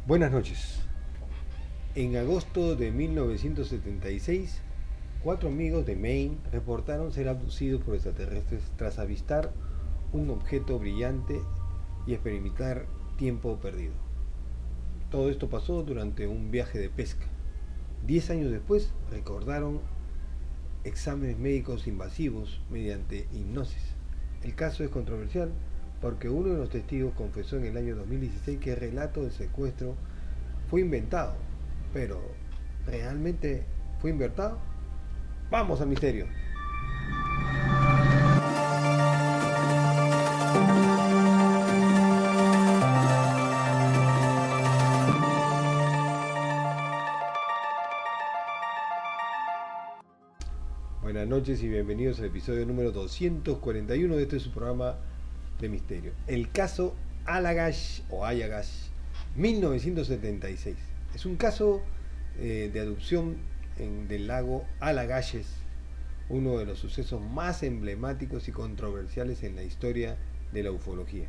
Buenas noches. En agosto de 1976, cuatro amigos de Maine reportaron ser abducidos por extraterrestres tras avistar un objeto brillante y experimentar tiempo perdido. Todo esto pasó durante un viaje de pesca. 10 años después, recordaron exámenes médicos invasivos mediante hipnosis. El caso es controversial porque uno de los testigos confesó en el año 2016 que el relato del secuestro fue inventado, pero ¿realmente fue inventado? Vamos al misterio. Buenas noches y bienvenidos al episodio número 241 de este su programa de misterio. El caso Allagash o Allagash 1976. Es un caso de adopción del lago Allagashes, uno de los sucesos más emblemáticos y controversiales en la historia de la ufología.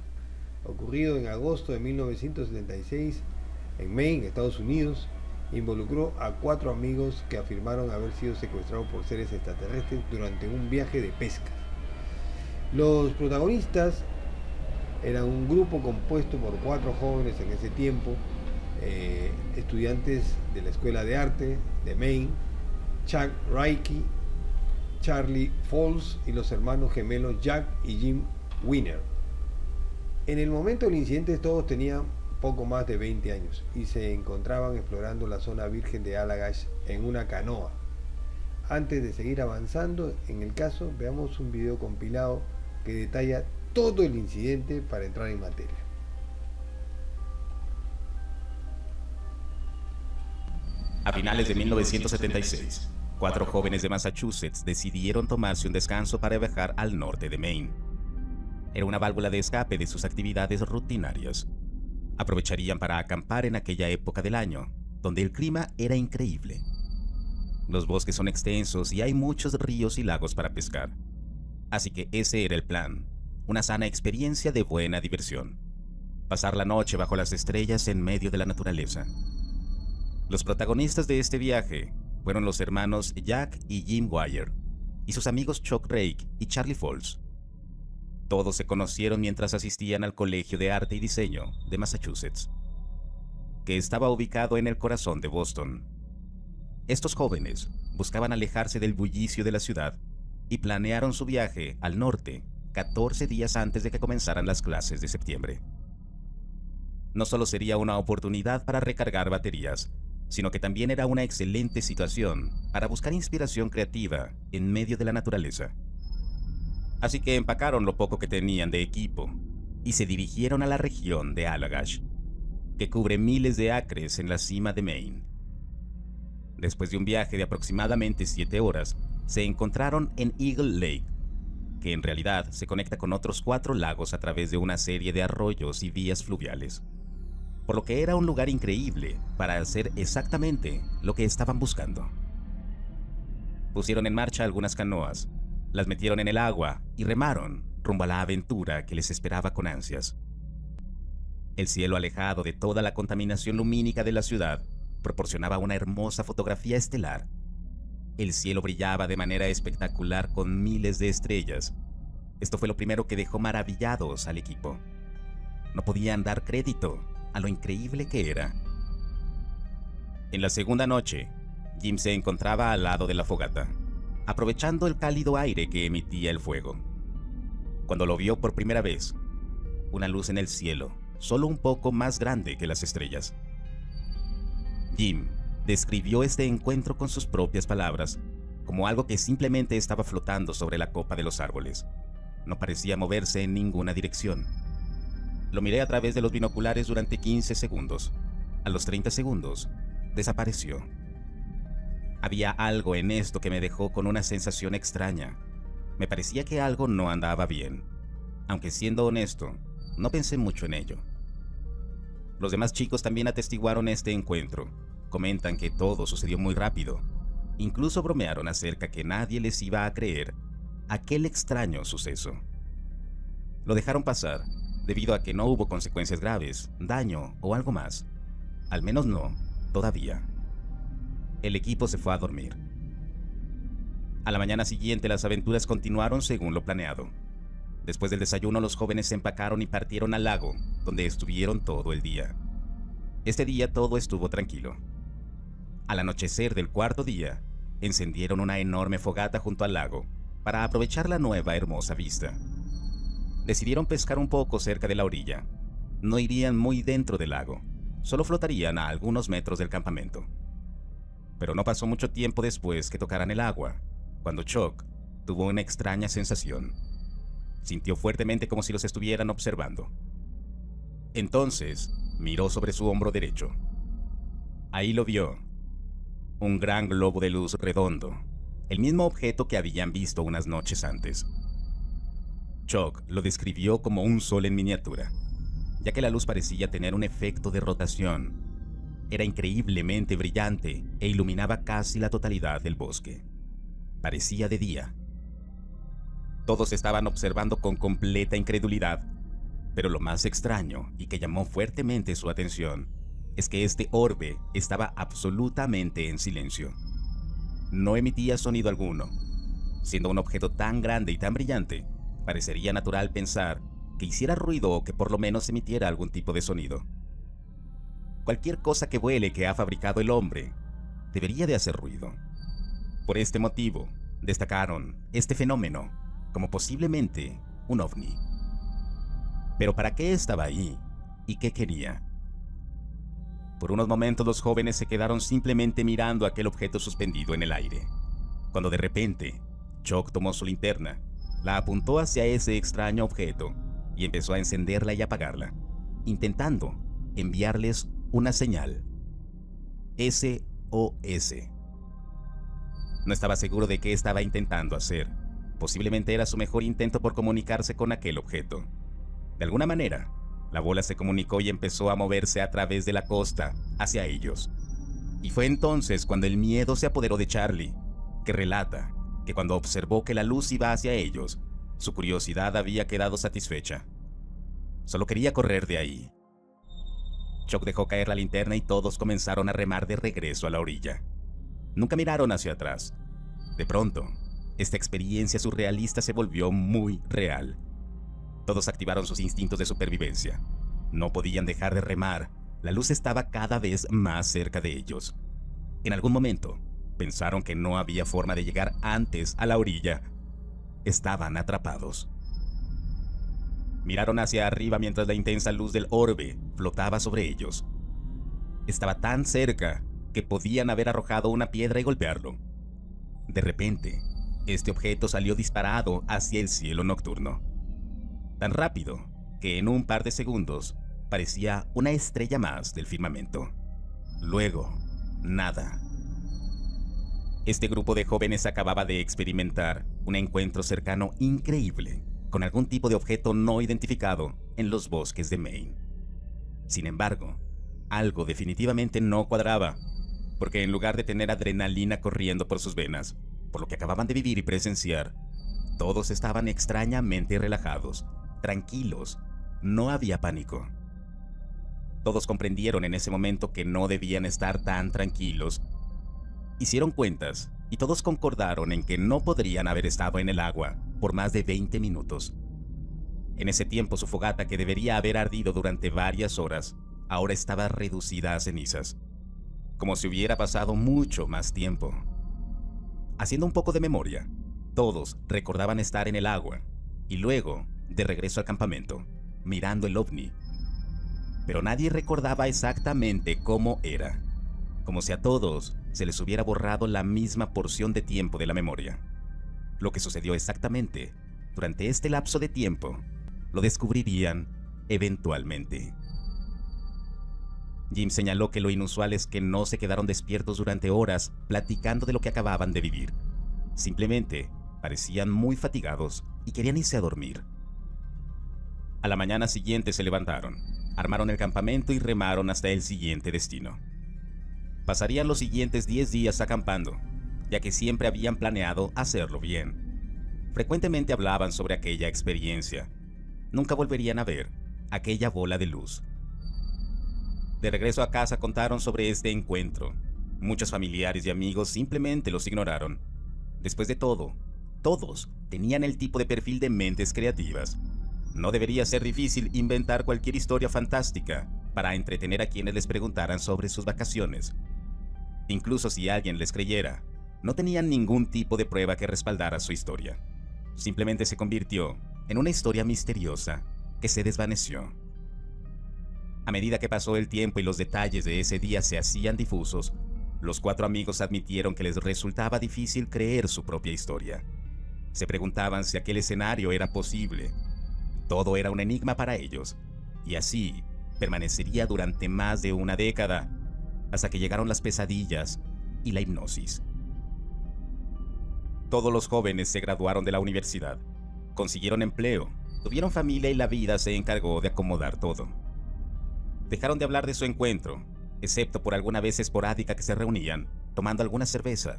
Ocurrido en agosto de 1976 en Maine, Estados Unidos, involucró a cuatro amigos que afirmaron haber sido secuestrados por seres extraterrestres durante un viaje de pesca. Los protagonistas eran un grupo compuesto por cuatro jóvenes en ese tiempo, estudiantes de la Escuela de Arte de Maine, Chuck Reiki, Charlie Falls y los hermanos gemelos Jack y Jim Winner. En el momento del incidente todos tenían poco más de 20 años y se encontraban explorando la zona virgen de Allagash en una canoa. Antes de seguir avanzando en el caso, veamos un video compilado que detalla todo el incidente para entrar en materia. A finales de 1976, cuatro jóvenes de Massachusetts decidieron tomarse un descanso para viajar al norte de Maine. Era una válvula de escape de sus actividades rutinarias. Aprovecharían para acampar en aquella época del año, donde el clima era increíble. Los bosques son extensos y hay muchos ríos y lagos para pescar. Así que ese era el plan, una sana experiencia de buena diversión. Pasar la noche bajo las estrellas en medio de la naturaleza. Los protagonistas de este viaje fueron los hermanos Jack y Jim Wire y sus amigos Chuck Reiki y Charlie Falls. Todos se conocieron mientras asistían al Colegio de Arte y Diseño de Massachusetts, que estaba ubicado en el corazón de Boston. Estos jóvenes buscaban alejarse del bullicio de la ciudad y planearon su viaje al norte 14 días antes de que comenzaran las clases de septiembre. No solo sería una oportunidad para recargar baterías, sino que también era una excelente situación para buscar inspiración creativa en medio de la naturaleza. Así que empacaron lo poco que tenían de equipo y se dirigieron a la región de Allagash, que cubre miles de acres en la cima de Maine. Después de un viaje de aproximadamente 7 horas, se encontraron en Eagle Lake, que en realidad se conecta con otros 4 lagos a través de una serie de arroyos y vías fluviales, por lo que era un lugar increíble para hacer exactamente lo que estaban buscando. Pusieron en marcha algunas canoas, las metieron en el agua y remaron rumbo a la aventura que les esperaba con ansias. El cielo, alejado de toda la contaminación lumínica de la ciudad, proporcionaba una hermosa fotografía estelar. El cielo brillaba de manera espectacular con miles de estrellas. Esto fue lo primero que dejó maravillados al equipo. No podían dar crédito a lo increíble que era. En la segunda noche, Jim se encontraba al lado de la fogata, aprovechando el cálido aire que emitía el fuego. Cuando lo vio por primera vez, una luz en el cielo, solo un poco más grande que las estrellas. Jim describió este encuentro con sus propias palabras, como algo que simplemente estaba flotando sobre la copa de los árboles. No parecía moverse en ninguna dirección. Lo miré a través de los binoculares durante 15 segundos. A los 30 segundos, desapareció. Había algo en esto que me dejó con una sensación extraña. Me parecía que algo no andaba bien. Aunque siendo honesto, no pensé mucho en ello. Los demás chicos también atestiguaron este encuentro. Comentan que todo sucedió muy rápido. Incluso bromearon acerca que nadie les iba a creer aquel extraño suceso. Lo dejaron pasar debido a que no hubo consecuencias graves, daño o algo más. Al menos no, todavía. El equipo se fue a dormir. A la mañana siguiente las aventuras continuaron según lo planeado. Después del desayuno los jóvenes se empacaron y partieron al lago, donde estuvieron todo el día. Este día todo estuvo tranquilo. Al anochecer del cuarto día, encendieron una enorme fogata junto al lago para aprovechar la nueva hermosa vista. Decidieron pescar un poco cerca de la orilla. No irían muy dentro del lago, solo flotarían a algunos metros del campamento. Pero no pasó mucho tiempo después que tocaran el agua, cuando Chuck tuvo una extraña sensación. Sintió fuertemente como si los estuvieran observando. Entonces, miró sobre su hombro derecho. Ahí lo vio. Un gran globo de luz redondo, el mismo objeto que habían visto unas noches antes. Chuck lo describió como un sol en miniatura, ya que la luz parecía tener un efecto de rotación. Era increíblemente brillante e iluminaba casi la totalidad del bosque. Parecía de día. Todos estaban observando con completa incredulidad, pero lo más extraño y que llamó fuertemente su atención es que este orbe estaba absolutamente en silencio. No emitía sonido alguno. Siendo un objeto tan grande y tan brillante, parecería natural pensar que hiciera ruido o que por lo menos emitiera algún tipo de sonido. Cualquier cosa que vuele que ha fabricado el hombre debería de hacer ruido. Por este motivo, destacaron este fenómeno como posiblemente un ovni. Pero ¿para qué estaba ahí? ¿Y qué quería? Por unos momentos los jóvenes se quedaron simplemente mirando aquel objeto suspendido en el aire, cuando de repente Chuck tomó su linterna, la apuntó hacia ese extraño objeto y empezó a encenderla y apagarla, intentando enviarles una señal. SOS. No estaba seguro de qué estaba intentando hacer. Posiblemente era su mejor intento por comunicarse con aquel objeto. De alguna manera, la bola se comunicó y empezó a moverse a través de la costa hacia ellos. Y fue entonces cuando el miedo se apoderó de Charlie, que relata que cuando observó que la luz iba hacia ellos, su curiosidad había quedado satisfecha. Solo quería correr de ahí. Chuck dejó caer la linterna y todos comenzaron a remar de regreso a la orilla. Nunca miraron hacia atrás. De pronto, esta experiencia surrealista se volvió muy real. Todos activaron sus instintos de supervivencia. No podían dejar de remar. La luz estaba cada vez más cerca de ellos. En algún momento, pensaron que no había forma de llegar antes a la orilla. Estaban atrapados. Miraron hacia arriba mientras la intensa luz del orbe flotaba sobre ellos. Estaba tan cerca que podían haber arrojado una piedra y golpearlo. De repente, este objeto salió disparado hacia el cielo nocturno. Tan rápido que en un par de segundos parecía una estrella más del firmamento. Luego, nada. Este grupo de jóvenes acababa de experimentar un encuentro cercano increíble con algún tipo de objeto no identificado en los bosques de Maine. Sin embargo, algo definitivamente no cuadraba, porque en lugar de tener adrenalina corriendo por sus venas, por lo que acababan de vivir y presenciar, todos estaban extrañamente relajados, tranquilos, no había pánico. Todos comprendieron en ese momento que no debían estar tan tranquilos. Hicieron cuentas y todos concordaron en que no podrían haber estado en el agua por más de 20 minutos. En ese tiempo su fogata, que debería haber ardido durante varias horas, ahora estaba reducida a cenizas, como si hubiera pasado mucho más tiempo. Haciendo un poco de memoria, todos recordaban estar en el agua y luego de regreso al campamento, mirando el ovni. Pero nadie recordaba exactamente cómo era, como si a todos se les hubiera borrado la misma porción de tiempo de la memoria. Lo que sucedió exactamente durante este lapso de tiempo lo descubrirían eventualmente. Jim señaló que lo inusual es que no se quedaron despiertos durante horas platicando de lo que acababan de vivir. Simplemente parecían muy fatigados y querían irse a dormir. A la mañana siguiente se levantaron, armaron el campamento y remaron hasta el siguiente destino. Pasarían los siguientes 10 días acampando, ya que siempre habían planeado hacerlo bien. Frecuentemente hablaban sobre aquella experiencia. Nunca volverían a ver aquella bola de luz. De regreso a casa contaron sobre este encuentro. Muchos familiares y amigos simplemente los ignoraron. Después de todo, todos tenían el tipo de perfil de mentes creativas. No debería ser difícil inventar cualquier historia fantástica para entretener a quienes les preguntaran sobre sus vacaciones. Incluso si alguien les creyera, no tenían ningún tipo de prueba que respaldara su historia. Simplemente se convirtió en una historia misteriosa que se desvaneció. A medida que pasó el tiempo y los detalles de ese día se hacían difusos, los 4 amigos admitieron que les resultaba difícil creer su propia historia. Se preguntaban si aquel escenario era posible. Todo era un enigma para ellos, y así permanecería durante más de una década, hasta que llegaron las pesadillas y la hipnosis. Todos los jóvenes se graduaron de la universidad, consiguieron empleo, tuvieron familia y la vida se encargó de acomodar todo. Dejaron de hablar de su encuentro, excepto por alguna vez esporádica que se reunían, tomando alguna cerveza.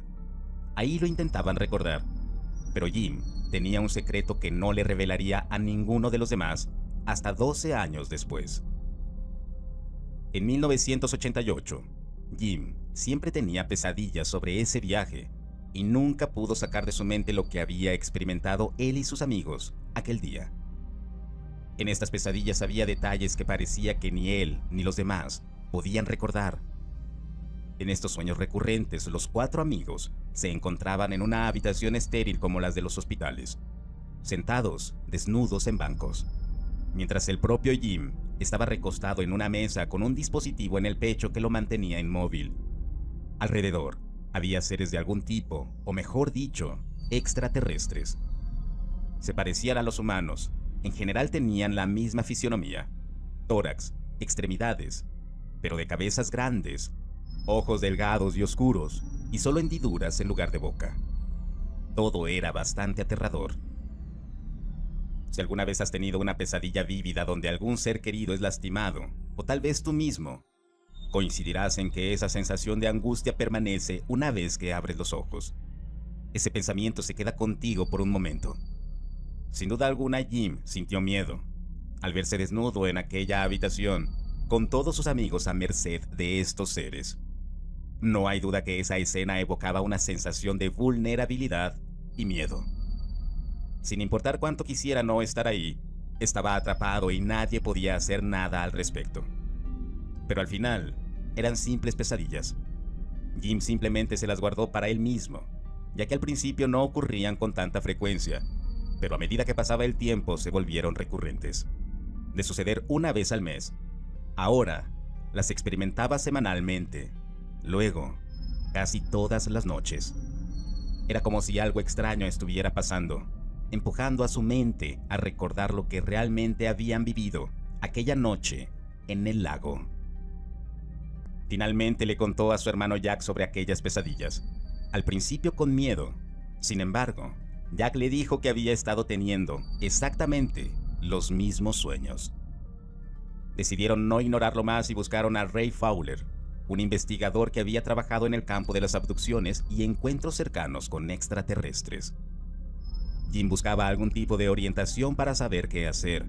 Ahí lo intentaban recordar, pero Jim tenía un secreto que no le revelaría a ninguno de los demás hasta 12 años después. En 1988, Jim siempre tenía pesadillas sobre ese viaje y nunca pudo sacar de su mente lo que había experimentado él y sus amigos aquel día. En estas pesadillas había detalles que parecía que ni él ni los demás podían recordar. En estos sueños recurrentes, los 4 amigos se encontraban en una habitación estéril como las de los hospitales, sentados, desnudos en bancos, mientras el propio Jim estaba recostado en una mesa con un dispositivo en el pecho que lo mantenía inmóvil. Alrededor había seres de algún tipo, o mejor dicho, extraterrestres. Se parecían a los humanos. En general tenían la misma fisionomía, tórax, extremidades, pero de cabezas grandes, ojos delgados y oscuros, y solo hendiduras en lugar de boca. Todo era bastante aterrador. Si alguna vez has tenido una pesadilla vívida donde algún ser querido es lastimado, o tal vez tú mismo, coincidirás en que esa sensación de angustia permanece una vez que abres los ojos. Ese pensamiento se queda contigo por un momento. Sin duda alguna, Jim sintió miedo al verse desnudo en aquella habitación, con todos sus amigos a merced de estos seres. No hay duda que esa escena evocaba una sensación de vulnerabilidad y miedo. Sin importar cuánto quisiera no estar ahí, estaba atrapado y nadie podía hacer nada al respecto. Pero al final, eran simples pesadillas. Jim simplemente se las guardó para él mismo, ya que al principio no ocurrían con tanta frecuencia, pero a medida que pasaba el tiempo se volvieron recurrentes. De suceder una vez al mes, ahora las experimentaba semanalmente, luego casi todas las noches. Era como si algo extraño estuviera pasando, empujando a su mente a recordar lo que realmente habían vivido aquella noche en el lago. Finalmente le contó a su hermano Jack sobre aquellas pesadillas, al principio con miedo. Sin embargo, Jack le dijo que había estado teniendo exactamente los mismos sueños. Decidieron no ignorarlo más y buscaron a Ray Fowler, un investigador que había trabajado en el campo de las abducciones y encuentros cercanos con extraterrestres. Jim buscaba algún tipo de orientación para saber qué hacer.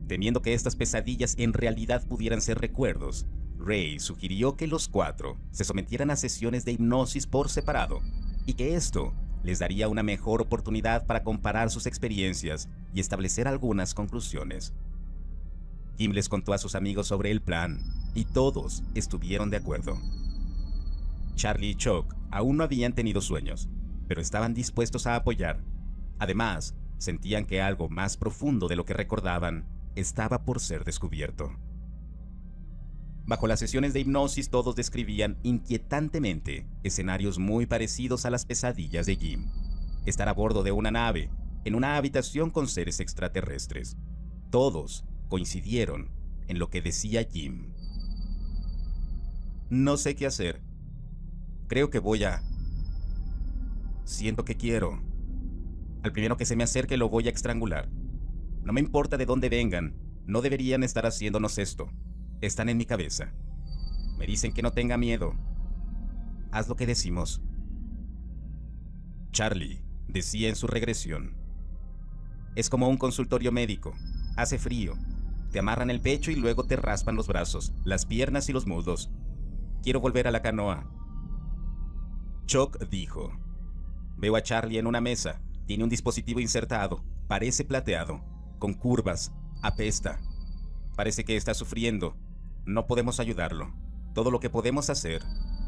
Temiendo que estas pesadillas en realidad pudieran ser recuerdos, Ray sugirió que los 4 se sometieran a sesiones de hipnosis por separado y que esto les daría una mejor oportunidad para comparar sus experiencias y establecer algunas conclusiones. Jim les contó a sus amigos sobre el plan y todos estuvieron de acuerdo. Charlie y Chuck aún no habían tenido sueños, pero estaban dispuestos a apoyar. Además, sentían que algo más profundo de lo que recordaban estaba por ser descubierto. Bajo las sesiones de hipnosis todos describían inquietantemente escenarios muy parecidos a las pesadillas de Jim. Estar a bordo de una nave, en una habitación con seres extraterrestres. Todos coincidieron en lo que decía Jim. No sé qué hacer. Creo que voy a... Siento que quiero. Al primero que se me acerque lo voy a estrangular. No me importa de dónde vengan, no deberían estar haciéndonos esto. Están en mi cabeza. Me dicen que no tenga miedo. Haz lo que decimos. Charlie decía en su regresión. Es como un consultorio médico. Hace frío. Te amarran el pecho y luego te raspan los brazos, las piernas y los muslos. Quiero volver a la canoa. Chuck dijo. Veo a Charlie en una mesa. Tiene un dispositivo insertado. Parece plateado, con curvas. Apesta. Parece que está sufriendo. No podemos ayudarlo. Todo lo que podemos hacer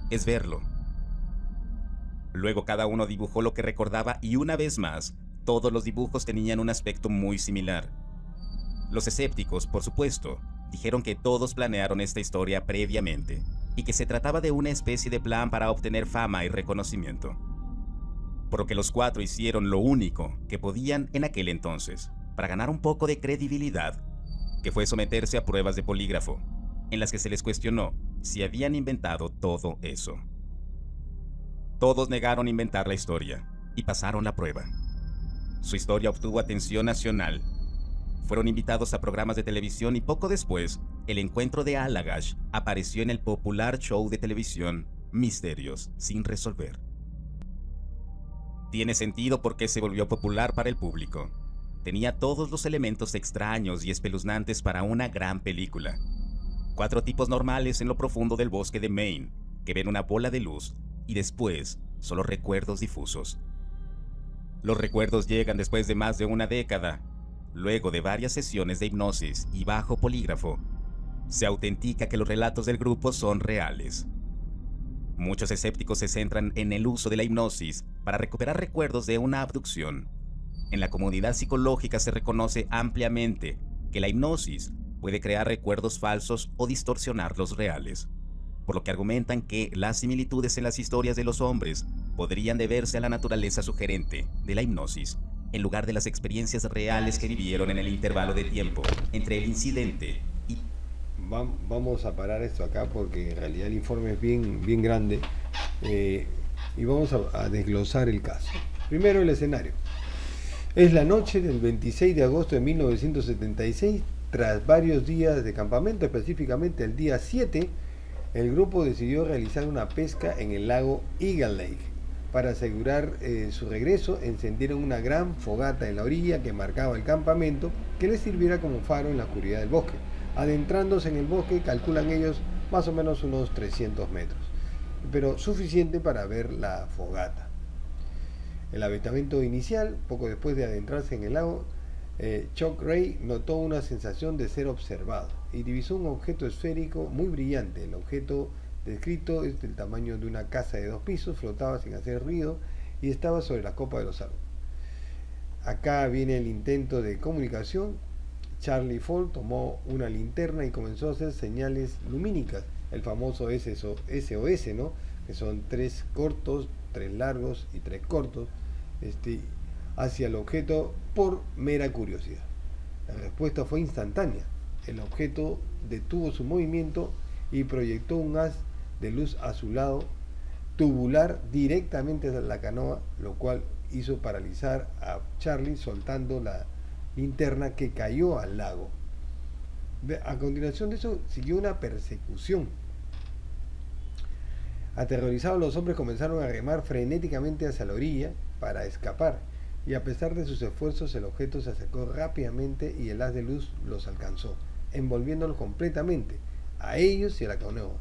es verlo. Luego cada uno dibujó lo que recordaba y una vez más, todos los dibujos tenían un aspecto muy similar. Los escépticos, por supuesto, dijeron que todos planearon esta historia previamente y que se trataba de una especie de plan para obtener fama y reconocimiento. Por lo que los 4 hicieron lo único que podían en aquel entonces para ganar un poco de credibilidad, que fue someterse a pruebas de polígrafo, en las que se les cuestionó si habían inventado todo eso. Todos negaron inventar la historia y pasaron la prueba. Su historia obtuvo atención nacional. Fueron invitados a programas de televisión y poco después, el encuentro de Allagash apareció en el popular show de televisión Misterios sin resolver. Tiene sentido porque se volvió popular para el público. Tenía todos los elementos extraños y espeluznantes para una gran película. 4 tipos normales en lo profundo del bosque de Maine, que ven una bola de luz y después solo recuerdos difusos. Los recuerdos llegan después de más de una década. Luego de varias sesiones de hipnosis y bajo polígrafo, se autentica que los relatos del grupo son reales. Muchos escépticos se centran en el uso de la hipnosis para recuperar recuerdos de una abducción. En la comunidad psicológica se reconoce ampliamente que la hipnosis puede crear recuerdos falsos o distorsionar los reales, por lo que argumentan que las similitudes en las historias de los hombres podrían deberse a la naturaleza sugerente de la hipnosis, en lugar de las experiencias reales que vivieron en el intervalo de tiempo entre el incidente y... Vamos a parar esto acá porque en realidad el informe es bien grande, y vamos a desglosar el caso. Primero, el escenario. Es la noche del 26 de agosto de 1976, tras varios días de campamento, específicamente el día 7, el grupo decidió realizar una pesca en el lago Eagle Lake. Para asegurar su regreso, encendieron una gran fogata en la orilla que marcaba el campamento, que les sirviera como faro en la oscuridad del bosque. Adentrándose en el bosque, calculan ellos más o menos unos 300 metros, pero suficiente para ver la fogata. El avistamiento inicial, poco después de adentrarse en el lago, Chuck Ray notó una sensación de ser observado y divisó un objeto esférico muy brillante. El objeto descrito es del tamaño de una casa de 2 pisos, flotaba sin hacer ruido y estaba sobre la copa de los árboles. Acá viene el intento de comunicación. Charlie Fall tomó una linterna y comenzó a hacer señales lumínicas, el famoso SOS, ¿no? Que son 3 cortos, 3 largos y 3 cortos, hacia el objeto por mera curiosidad. La respuesta fue instantánea. El objeto detuvo su movimiento y proyectó un haz de luz azulado tubular directamente hacia la canoa, lo cual hizo paralizar a Charlie, soltando la linterna, que cayó al lago. A continuación de eso siguió una persecución. Aterrorizados, los hombres comenzaron a remar frenéticamente hacia la orilla para escapar, y a pesar de sus esfuerzos el objeto se acercó rápidamente y el haz de luz los alcanzó, envolviéndolos completamente, a ellos y a la canoa.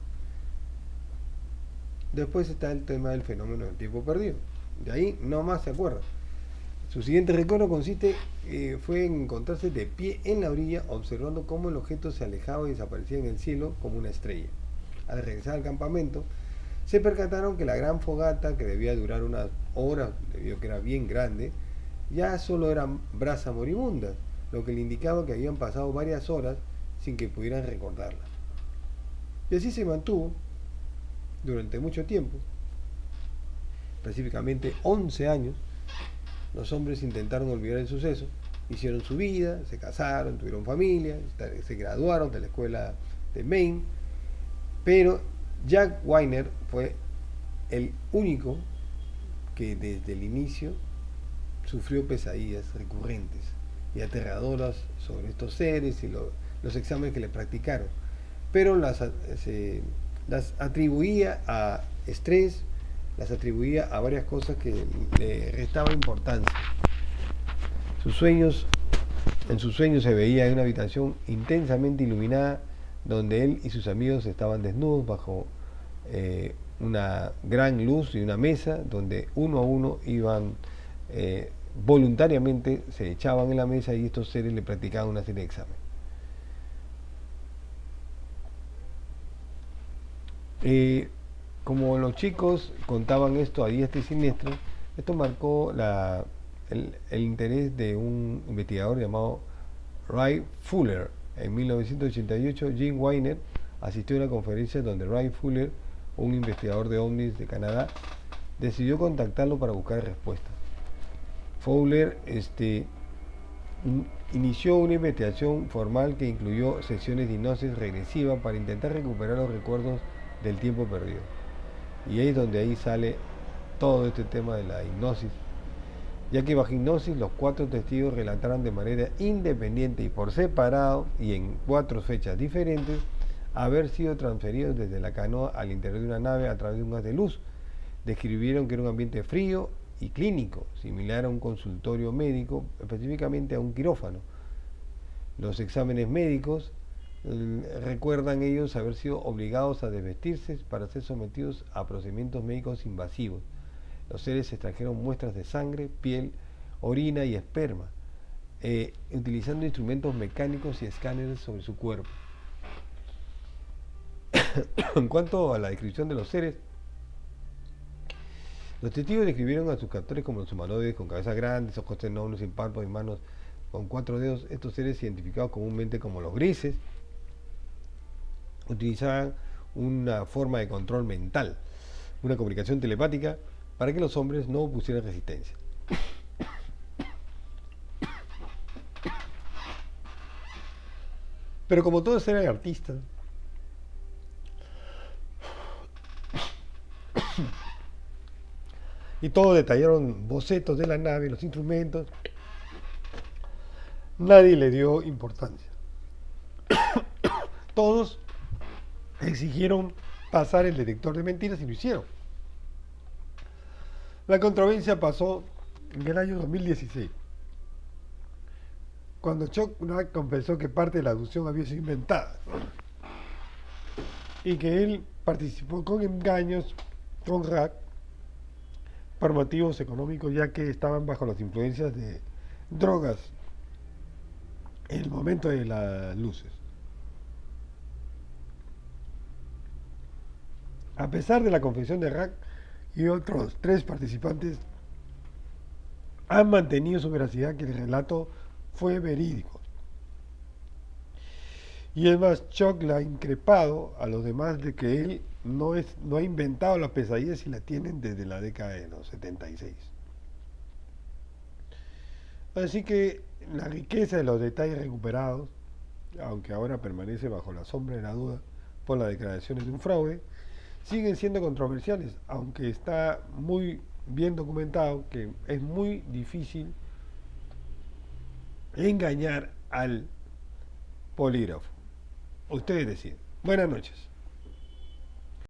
Después está el tema del fenómeno del tiempo perdido. De ahí no más se acuerdan. Su siguiente recuerdo fue en encontrarse de pie en la orilla, observando cómo el objeto se alejaba y desaparecía en el cielo como una estrella. Al regresar al campamento, se percataron que la gran fogata, que debía durar unas horas debido a que era bien grande, ya solo eran brasa moribunda, lo que le indicaba que habían pasado varias horas sin que pudieran recordarla. Y así se mantuvo durante mucho tiempo, específicamente 11 años. Los hombres intentaron olvidar el suceso, hicieron su vida, se casaron, tuvieron familia, se graduaron de la escuela de Maine, pero Jack Weiner fue el único que desde el inicio sufrió pesadillas recurrentes y aterradoras sobre estos seres y los exámenes que le practicaron, pero las atribuía a estrés, las atribuía a varias cosas que le restaba importancia. Sus sueños En sus sueños se veía en una habitación intensamente iluminada donde él y sus amigos estaban desnudos bajo una gran luz y una mesa donde uno a uno iban voluntariamente, se echaban en la mesa y estos seres le practicaban una serie de exámenes. Como los chicos contaban esto a diestra y siniestra, esto marcó el interés de un investigador llamado Ray Fuller. En 1988, Jim Weiner asistió a una conferencia donde Ray Fuller, un investigador de ovnis de Canadá, decidió contactarlo para buscar respuestas. Fuller inició una investigación formal que incluyó sesiones de hipnosis regresiva para intentar recuperar los recuerdos del tiempo perdido. Y ahí es donde ahí sale todo este tema de la hipnosis, ya que bajo hipnosis los 4 testigos relataron de manera independiente y por separado y en 4 fechas diferentes haber sido transferidos desde la canoa al interior de una nave a través de un haz de luz. Describieron que era un ambiente frío y clínico, similar a un consultorio médico, específicamente a un quirófano. Los exámenes médicos recuerdan ellos haber sido obligados a desvestirse para ser sometidos a procedimientos médicos invasivos. Los seres extrajeron muestras de sangre, piel, orina y esperma, utilizando instrumentos mecánicos y escáneres sobre su cuerpo. En cuanto a la descripción de los seres, los testigos describieron a sus captores como los humanoides con cabezas grandes, ojos enormes, sin párpados y manos con 4 dedos. Estos seres, identificados comúnmente como los grises, utilizaban una forma de control mental, una comunicación telepática, para que los hombres no opusieran resistencia. Pero como todos eran artistas, y todos detallaron bocetos de la nave, los instrumentos, nadie le dio importancia. Todos exigieron pasar el detector de mentiras y lo hicieron. La controversia pasó en el año 2016, cuando Chuck Norris confesó que parte de la abducción había sido inventada y que él participó con engaños con Rack por motivos económicos, ya que estaban bajo las influencias de drogas en el momento de las luces. A pesar de la confesión de Rack y otros 3 participantes, han mantenido su veracidad, que el relato fue verídico. Y es más, Chuck le ha increpado a los demás de que él no ha inventado las pesadillas y la tienen desde la década de los 76. Así que la riqueza de los detalles recuperados, aunque ahora permanece bajo la sombra de la duda por las declaraciones de un fraude, siguen siendo controversiales, aunque está muy bien documentado que es muy difícil engañar al polígrafo. Ustedes deciden. Buenas noches.